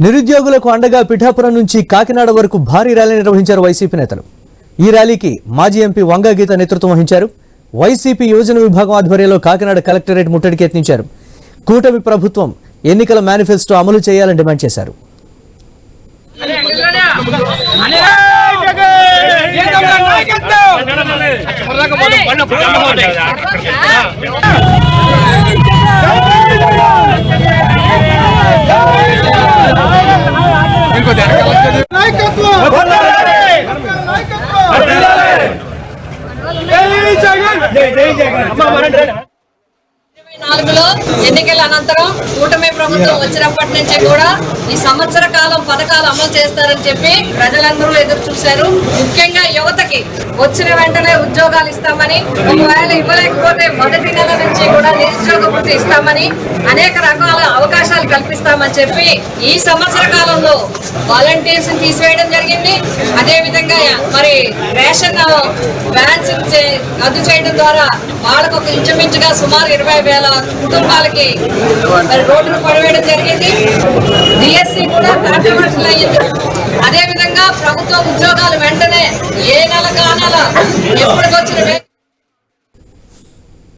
నిరుద్యోగులకు అండగా పిఠాపురం నుంచి కాకినాడ వరకు భారీ ర్యాలీ నిర్వహించారు వైసీపీ నేతలు. ఈ ర్యాలీకి మాజీ ఎంపీ వంగా గీత నేతృత్వం వహించారు. వైసీపీ యువజన విభాగం ఆధ్వర్యంలో కాకినాడ కలెక్టరేట్ ముట్టడికి యత్నించారు. కూటమి ప్రభుత్వం ఎన్నికల మేనిఫెస్టో అమలు చేయాలని డిమాండ్ చేశారు. ఎన్నికల అనంతరం కూటమి ప్రభుత్వం వచ్చినప్పటి నుంచి కూడా ఈ సంవత్సర కాలం పథకాలు అమలు చేస్తారని చెప్పి ప్రజలందరూ ఎదురు చూశారు. ముఖ్యంగా యువతకి వచ్చిన వెంటనే ఉద్యోగాలు ఇస్తామని, ఒకవేళ ఇవ్వలేకపోతే మొదటి నెల నుంచి కూడా నిరుద్యోగ వృత్తి ఇస్తామని, అనేక రకాల అవకాశాలు కల్పిస్తామని చెప్పి ఈ సంవత్సర కాలంలో వాలంటీర్స్ తీసివేయడం జరిగింది. అదేవిధంగా మరి రేషన్ వ్యాన్స్ రద్దు చేయడం ద్వారా వాళ్ళకు ఒక ఇంచుమించుగా సుమారు 20,000 కుటుంబాలకి రోడ్డును పడివేయడం జరిగింది. డిఎస్సి కూడా కాంట్రవర్షియల్ అయ్యింది. అదేవిధంగా ప్రభుత్వ ఉద్యోగాలు వెంటనే ఏ నెల కానాల ఎప్పటికొచ్చిన